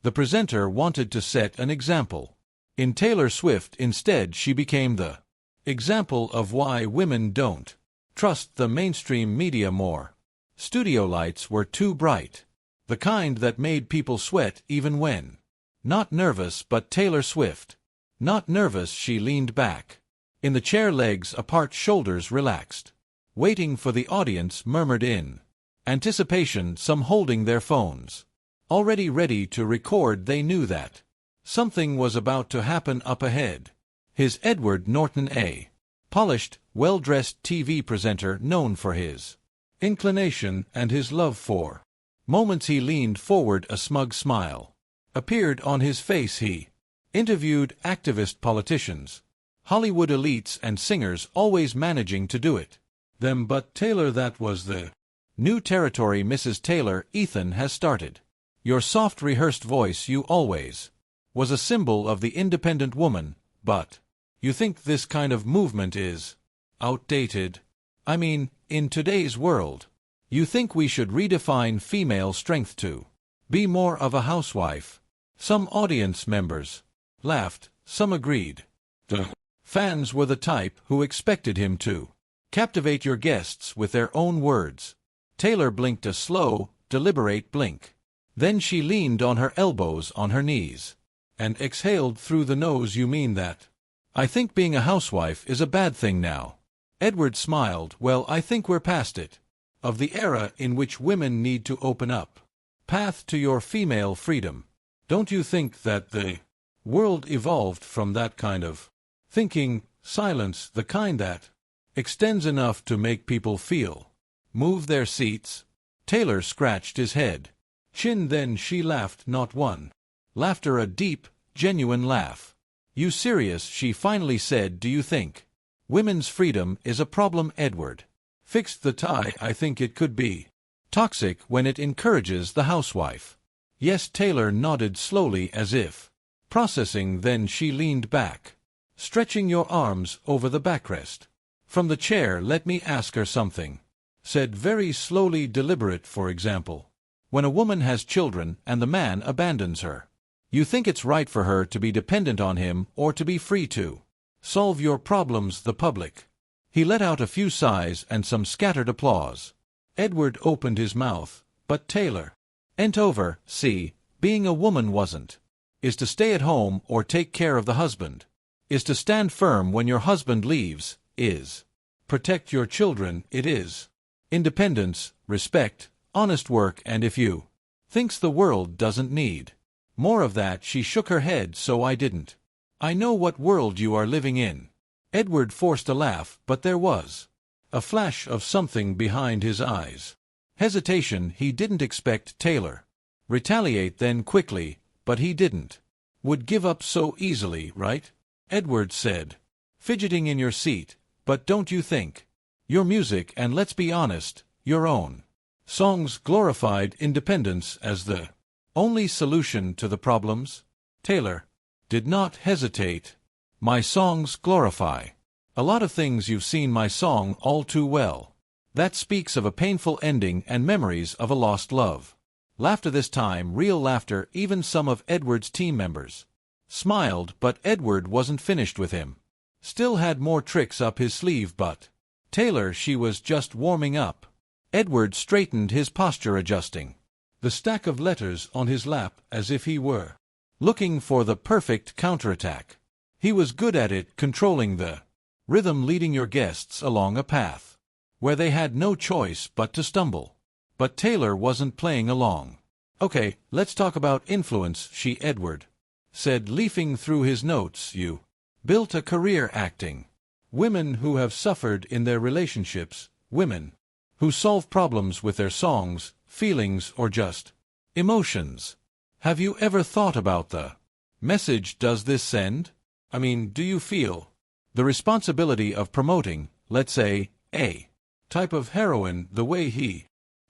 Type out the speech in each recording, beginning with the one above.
The presenter wanted to set an example. In Taylor Swift, instead, she became the example of why women don't trust the mainstream media more. Studio lights were too bright. The kind that made people sweat even when not nervous, but Taylor Swift. Not nervous, she leaned back. In the chair, legs apart, shoulders relaxed. Waiting for the audience, murmured in anticipation, some holding their phones. Already ready to record, they knew that something was about to happen up ahead. His Edward Norton, a polished, well-dressed TV presenter known for his inclination and his love for moments. He leaned forward, a smug smile appeared on his face. He interviewed activist politicians, Hollywood elites and singers, always managing to do it them but Taylor. That was the new territory. Mrs. Taylor, Ethan has started. Your soft, rehearsed voice, you always was a symbol of the independent woman, but you think this kind of movement is outdated? I mean, in today's world, you think we should redefine female strength to be more of a housewife? Some audience members laughed, some agreed. The fans were the type who expected him to captivate your guests with their own words. Taylor blinked, a slow, deliberate blink. Then she leaned on her elbows on her knees and exhaled through the nose. You mean that I think being a housewife is a bad thing now? Edward smiled. Well, I think we're past it. Of the era in which women need to open up path to your female freedom. Don't you think that the world evolved from that kind of thinking? Silence, the kind that extends enough to make people feel move their seats. Taylor scratched his head. Chin. Then she laughed, not one laughter, a deep, genuine laugh. You serious? She finally said. Do you think women's freedom is a problem? Edward fixed the tie. I think it could be toxic when it encourages the housewife. Yes. Taylor nodded slowly, as if processing. Then she leaned back, stretching your arms over the backrest from the chair. Let me ask her something, said very slowly, deliberate. For example, when a woman has children and the man abandons her, you think it's right for her to be dependent on him or to be free to solve your problems? The public. He let out a few sighs and some scattered applause. Edward opened his mouth, but Taylor bent over. See, being a woman wasn't is to stay at home or take care of the husband, is to stand firm when your husband leaves, is protect your children. It is independence, respect, honest work. And if you thinks the world doesn't need more of that. She shook her head. So I didn't. I know what world you are living in. Edward forced a laugh, but there was a flash of something behind his eyes. Hesitation. He didn't expect Taylor retaliate then quickly, but he didn't would give up so easily, right? Edward said, fidgeting in your seat. But don't you think your music, and let's be honest, your own songs, glorified independence as the only solution to the problems? Taylor did not hesitate. My songs glorify a lot of things. You've seen my song all too well. That speaks of a painful ending and memories of a lost love. Laughter, this time real laughter. Even some of Edward's team members smiled, but Edward wasn't finished with him. Still had more tricks up his sleeve. But Taylor, she was just warming up. Edward straightened his posture, adjusting the stack of letters on his lap as if he were looking for the perfect counterattack. He was good at it, controlling the rhythm, leading your guests along a path where they had no choice but to stumble. But Taylor wasn't playing along. Okay, let's talk about influence, Edward said, leafing through his notes. You built a career acting. Women who have suffered in their relationships, women who solve problems with their songs, feelings, or just emotions. Have you ever thought about the message does this send? I mean, do you feel the responsibility of promoting, let's say, a type of heroine the way he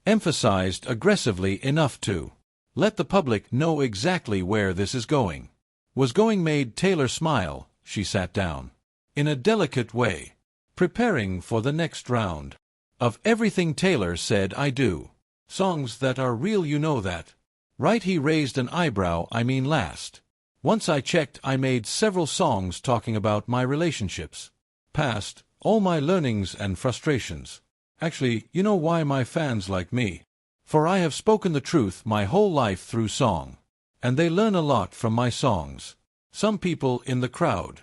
emphasized aggressively enough to let the public know exactly where this is going? Was going. Made Taylor smile. She sat down in a delicate way, preparing for the next round of everything. Taylor said, I do songs that are real, you know that. Right, he raised an eyebrow. I mean last. Once I checked, I made several songs talking about my relationships. Past, all my learnings and frustrations. Actually, you know why my fans like me? For I have spoken the truth my whole life through song. And they learn a lot from my songs. Some people in the crowd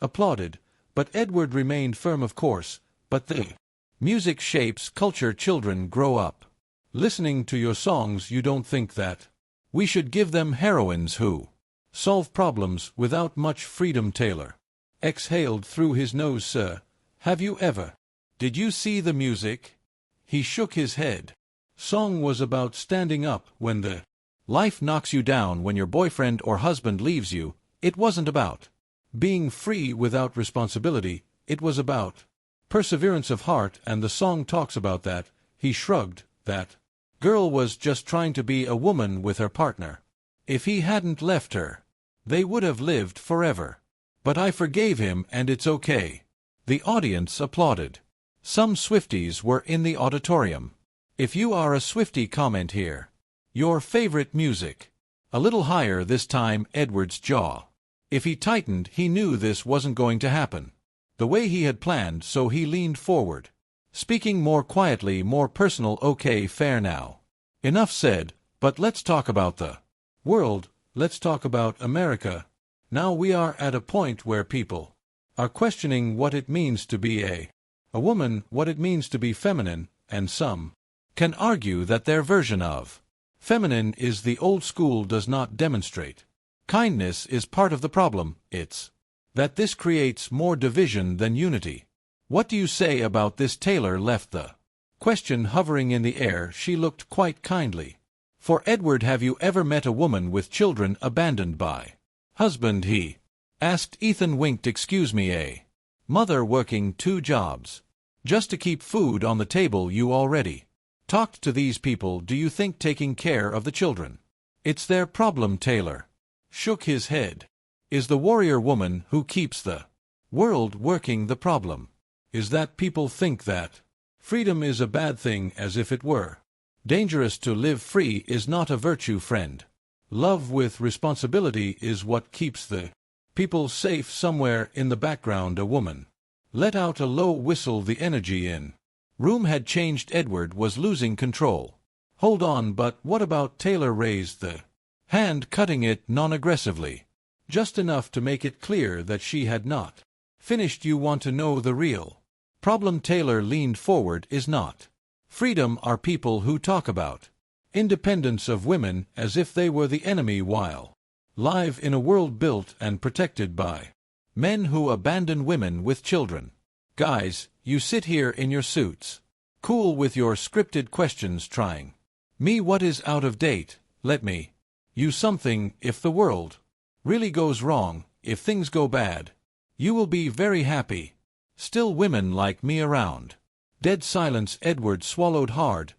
applauded, but Edward remained firm, of course. But the music shapes culture. Children grow up listening to your songs. You don't think that we should give them heroines who solve problems without much freedom? Taylor exhaled through his nose. Sir, have you ever? Did you see the music? He shook his head. Song was about standing up when the life knocks you down, when your boyfriend or husband leaves you. It wasn't about being free without responsibility. It was about perseverance of heart, and the song talks about that. He shrugged. That girl was just trying to be a woman with her partner. If he hadn't left her, they would have lived forever. But I forgave him, and it's okay. The audience applauded. Some Swifties were in the auditorium. If you are a Swiftie, comment here. Your favorite music. A little higher this time. Edward's jaw. If he tightened, he knew this wasn't going to happen the way he had planned, so he leaned forward, speaking more quietly, more personal. Okay, fair now. Enough said, but let's talk about the world. Let's talk about America. Now we are at a point where people are questioning what it means to be a woman, what it means to be feminine, and some can argue that their version of feminine is the old school, does not demonstrate kindness, is part of the problem. It's that this creates more division than unity. What do you say about this? Taylor left the question hovering in the air. She looked quite kindly. For Edward, have you ever met a woman with children abandoned by husband? He asked. Ethan winked. Excuse me, a mother working 2 jobs just to keep food on the table. You already talked to these people. Do you think taking care of the children, it's their problem? Taylor shook his head. Is the warrior woman who keeps the world working the problem? Is that people think that freedom is a bad thing, as if it were dangerous to live free is not a virtue, friend. Love with responsibility is what keeps the people safe. Somewhere in the background a woman let out a low whistle. The energy in room had changed. Edward was losing control. Hold on, but what about? Taylor raised the hand, cutting it non-aggressively, just enough to make it clear that she had not finished. You want to know the real problem? Taylor leaned forward. Is not freedom are people who talk about independence of women as if they were the enemy, while live in a world built and protected by men who abandon women with children. Guys, you sit here in your suits, cool with your scripted questions, trying me what is out of date. Let me you something. If the world really goes wrong, if things go bad, you will be very happy. Still women like me around. Dead silence. Edward swallowed hard.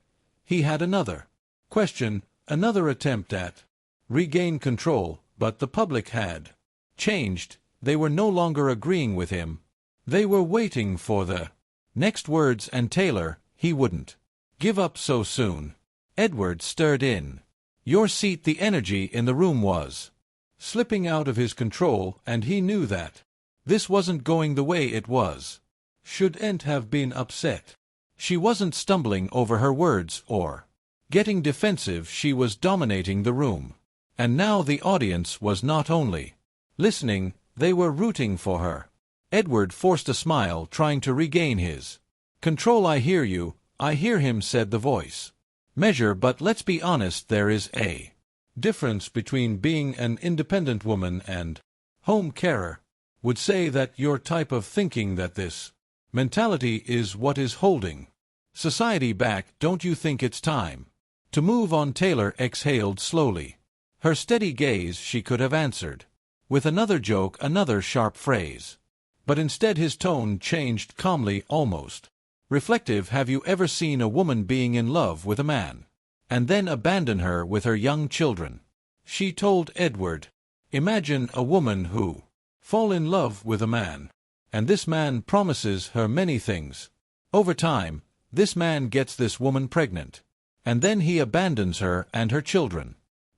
He had another question, another attempt at regain control, but the public had changed. They were no longer agreeing with him. They were waiting for the next words, and Taylor, he wouldn't give up so soon. Edward stirred in your seat. The energy in the room was slipping out of his control, and he knew that this wasn't going the way it was. Shouldn't have been upset. She wasn't stumbling over her words or getting defensive. She was dominating the room. And now the audience was not only listening, they were rooting for her. Edward forced a smile, trying to regain his control. I hear you, I hear him, said the voice. Measure, but let's be honest, there is a difference between being an independent woman and home carer. Would say that your type of thinking, that this mentality is what is holding society back. Don't you think it's time to move on? Taylor exhaled slowly. Her steady gaze, she could have answered with another joke, another sharp phrase. But instead his tone changed calmly, almost reflective. Have you ever seen a woman being in love with a man and then abandon her with her young children? She told Edward. Imagine a woman who fall in love with a man, and this man promises her many things. Over time, this man gets this woman pregnant, and then he abandons her and her children.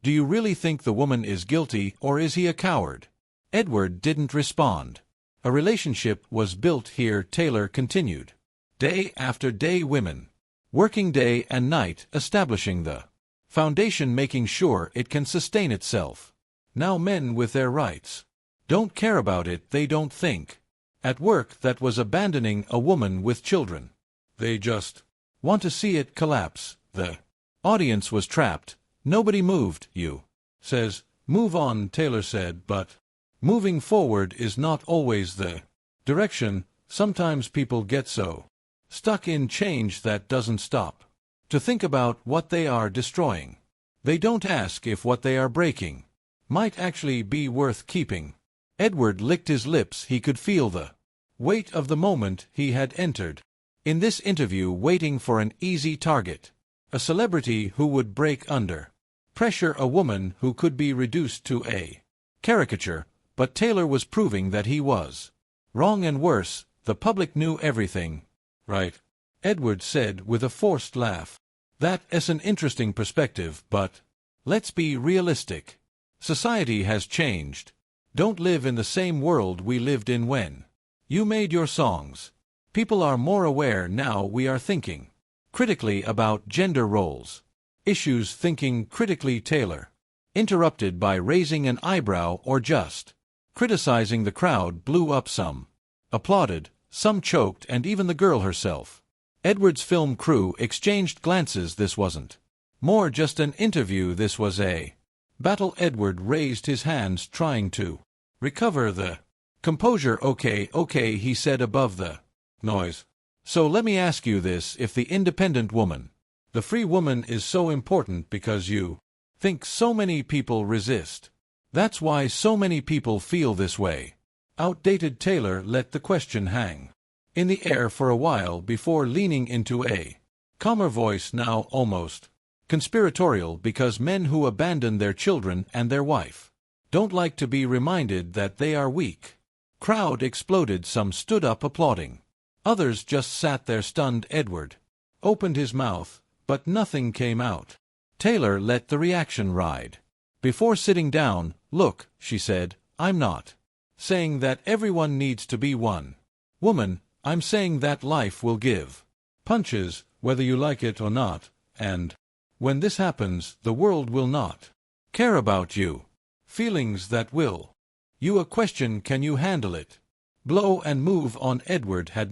Do you really think the woman is guilty, or is he a coward? Edward didn't respond. A relationship was built here, Taylor continued. Day after day women. Working day and night, establishing the foundation, making sure it can sustain itself. Now men with their rights don't care about it, they don't think. At work, that was abandoning a woman with children. They just want to see it collapse. The audience was trapped. Nobody moved. You says, move on, Taylor said, but moving forward is not always the direction. Sometimes people get so stuck in change that doesn't stop to think about what they are destroying. They don't ask if what they are breaking might actually be worth keeping. Edward licked his lips. He could feel the weight of the moment he had entered. In this interview, waiting for an easy target, a celebrity who would break under pressure, a woman who could be reduced to a caricature, but Taylor was proving that he was wrong, and worse, the public knew everything. Right, Edward said with a forced laugh. That is an interesting perspective, but let's be realistic. Society has changed. Don't live in the same world we lived in when you made your songs. People are more aware now. We are thinking critically about gender roles, issues, thinking critically. Taylor interrupted by raising an eyebrow or just criticizing. The crowd blew up. Some applauded, some choked, and even the girl herself. Edward's film crew exchanged glances. This wasn't more just an interview, this was a battle. Edward raised his hands, trying to recover the composure. Okay, he said above the noise. So let me ask you this: if the independent woman, the free woman, is so important because you think so many people resist, that's why so many people feel this way. Outdated. Taylor let the question hang in the air for a while before leaning into a calmer voice, now almost conspiratorial, because men who abandon their children and their wife don't like to be reminded that they are weak. Crowd exploded. Some stood up applauding. Others just sat there stunned. Edward opened his mouth, but nothing came out. Taylor let the reaction ride. Before sitting down, look, she said, I'm not saying that everyone needs to be one woman. I'm saying that life will give punches, whether you like it or not, and when this happens, the world will not care about you. Feelings that will you a question: can you handle it? Blow and move on. Edward had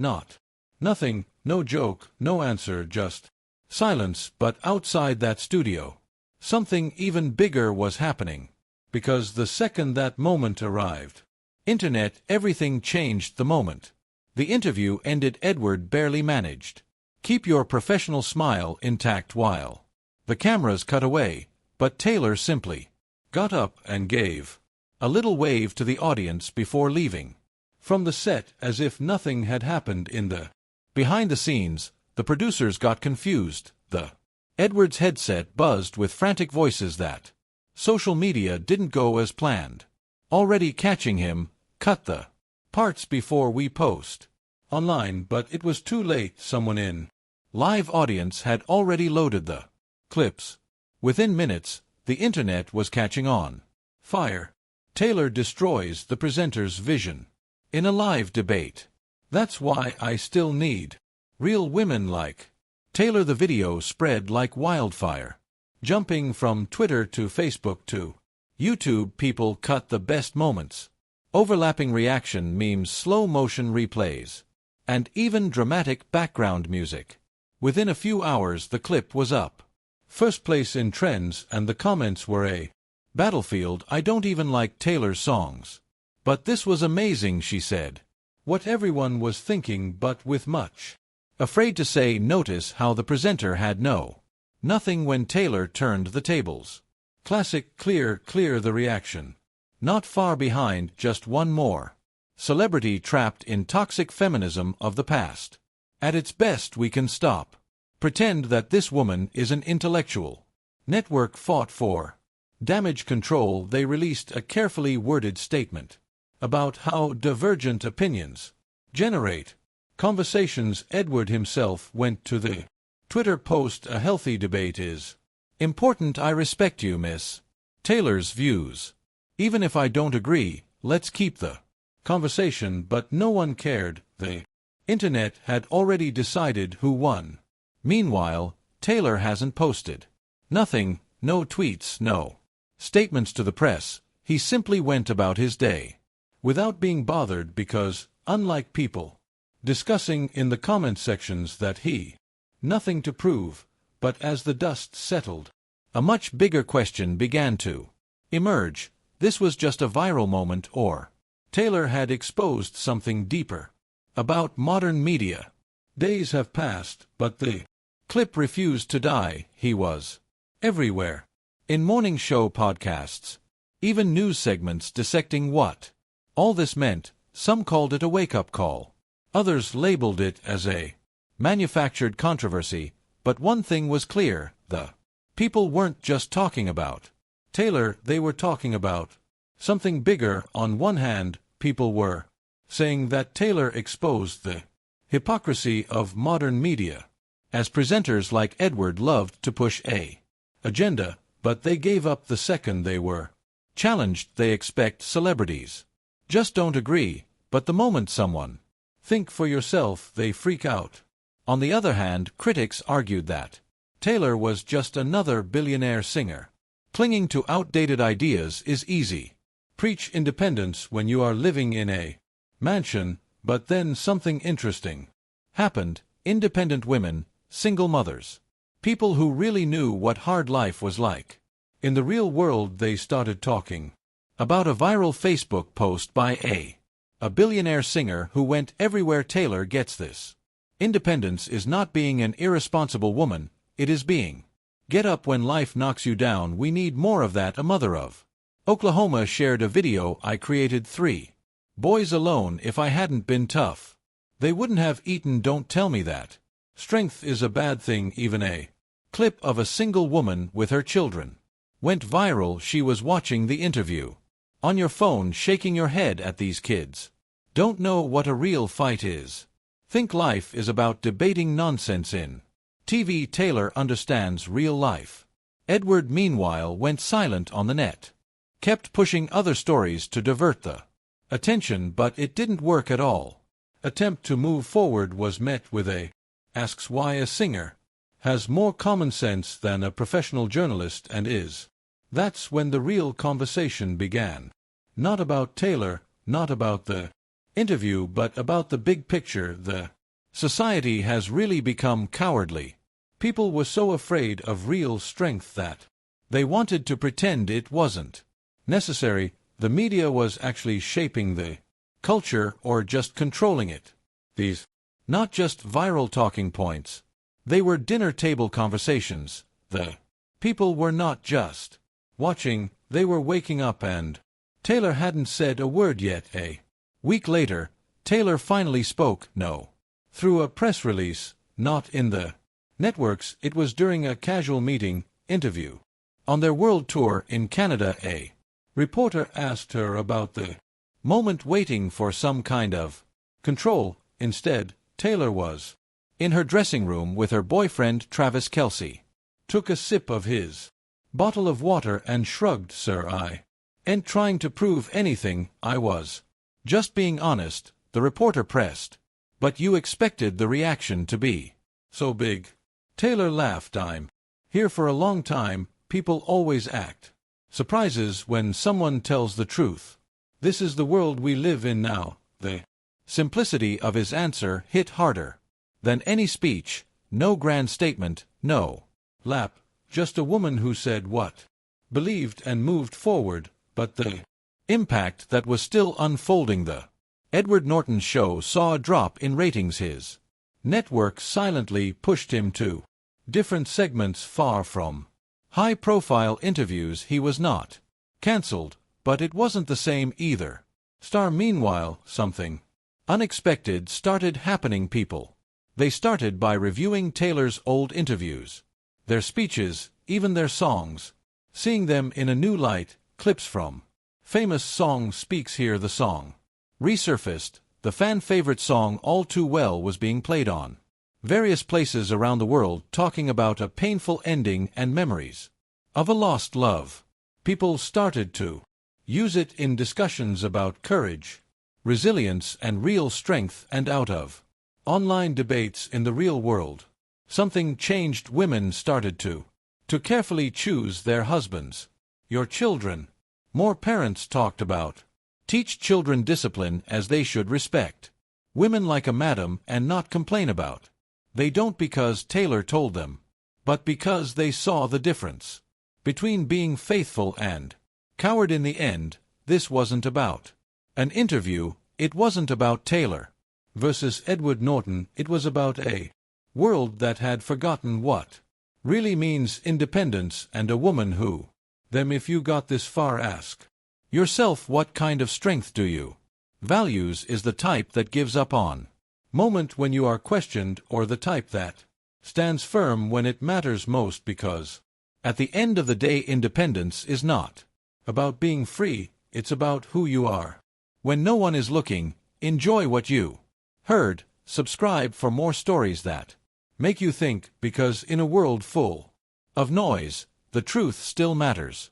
nothing, no joke, no answer, just silence. But outside that studio, something even bigger was happening, because the second that moment arrived, internet, everything changed. The moment the interview ended, Edward barely managed keep your professional smile intact while the cameras cut away, but Taylor simply got up and gave a little wave to the audience before leaving from the set, as if nothing had happened. In the behind the scenes, the producers got confused. Edward's headset buzzed with frantic voices that social media didn't go as planned. Already catching him. Cut the parts before we post online, but it was too late. Someone in live audience had already loaded the clips. Within minutes, the internet was catching on fire. Taylor destroys the presenter's vision in a live debate. That's why I still need real women like Taylor. The video spread like wildfire, jumping from Twitter to Facebook to YouTube. People cut the best moments, overlapping reaction memes, slow motion replays, and even dramatic background music. Within a few hours, the clip was up first place in trends, and the comments were a battlefield. I don't even like Taylor's songs, but this was amazing, she said. What everyone was thinking, but with much afraid to say. Notice how the presenter had nothing when Taylor turned the tables. Classic, clear the reaction. Not far behind, just one more celebrity trapped in toxic feminism of the past. At its best, we can stop. Pretend that this woman is an intellectual. Network fought for damage control. They released a carefully worded statement about how divergent opinions generate conversations. Edward himself went to the Twitter post: a healthy debate is important. I respect you, miss. Taylor's views. Even if I don't agree, let's keep the conversation, but no one cared. The internet had already decided who won. Meanwhile, Taylor hasn't posted nothing, no tweets, no statements to the press. He simply went about his day without being bothered because, unlike people discussing in the comment sections that he nothing to prove, but as the dust settled, a much bigger question began to emerge. This was just a viral moment, or Taylor had exposed something deeper about modern media. Days have passed, but the clip refused to die. He was everywhere. In morning show podcasts, even news segments dissecting what all this meant. Some called it a wake-up call. Others labeled it as a manufactured controversy. But one thing was clear: the people weren't just talking about Taylor, they were talking about something bigger. On one hand, people were saying that Taylor exposed the hypocrisy of modern media, as presenters like Edward loved to push a agenda, but they gave up the second they were challenged. They expect celebrities just don't agree, but the moment someone think for yourself, they freak out. On the other hand, critics argued that Taylor was just another billionaire singer. Clinging to outdated ideas is easy. Preach independence when you are living in a mansion, but then something interesting happened. Independent women, single mothers, people who really knew what hard life was like in the real world, they started talking about a viral Facebook post by a billionaire singer who went everywhere. Taylor gets this. Independence is not being an irresponsible woman, it is being get up when life knocks you down. We need more of that. A mother of Oklahoma shared a video: I created 3 boys alone. If I hadn't been tough, they wouldn't have eaten. Don't tell me that strength is a bad thing. Even a clip of a single woman with her children went viral. She was watching the interview on your phone, shaking your head at these kids. Don't know what a real fight is. Think life is about debating nonsense in TV. Taylor understands real life. Edward, meanwhile, went silent on the net. Kept pushing other stories to divert the attention, but it didn't work at all. Attempt to move forward was met with a asks why a singer has more common sense than a professional journalist and is. That's when the real conversation began. Not about Taylor, not about the interview, but about the big picture. The society has really become cowardly. People were so afraid of real strength that they wanted to pretend it wasn't necessary. The media was actually shaping the culture or just controlling it. These not just viral talking points. They were dinner table conversations. The people were not just watching, they were waking up, and Taylor hadn't said a word yet. A week later, Taylor finally spoke. No, through a press release, not in the networks. It was during a casual meeting interview on their world tour in Canada. A reporter asked her about the moment, waiting for some kind of control. Instead, Taylor was in her dressing room with her boyfriend Travis Kelce, took a sip of his bottle of water and shrugged. Sir, I ain't trying to prove anything, I was just being honest, the reporter pressed. But you expected the reaction to be so big. Taylor laughed. I'm here for a long time. People always act surprises when someone tells the truth. This is the world we live in now. The simplicity of his answer hit harder than any speech. No grand statement, no lap, just a woman who said what believed and moved forward. But the impact that was still unfolding. The Edward Norton show saw a drop in ratings. His network silently pushed him to different segments. Far from high-profile interviews, he was not cancelled, but it wasn't the same either. Star. Meanwhile, something unexpected started happening. People, they started by reviewing Taylor's old interviews, their speeches, even their songs, seeing them in a new light. Clips from famous song Speaks Here. The song resurfaced. The fan-favorite song All Too Well was being played on various places around the world, talking about a painful ending and memories of a lost love. People started to use it in discussions about courage, resilience, and real strength, and out of online debates in the real world. Something changed. Women started to carefully choose their husbands. Your children. More parents talked about teach children discipline as they should respect women like a madam and not complain about. They don't because Taylor told them, but because they saw the difference between being faithful and coward. In the end, this wasn't about an interview, it wasn't about Taylor versus Edward Norton, it was about a world that had forgotten what really means independence and a woman who them. If you got this far, ask yourself, what kind of strength do you values? Is the type that gives up on moment when you are questioned, or the type that stands firm when it matters most? Because at the end of the day, independence is not about being free, it's about who you are when no one is looking. Enjoy what you heard. Subscribe for more stories that make you think, because in a world full of noise, the truth still matters.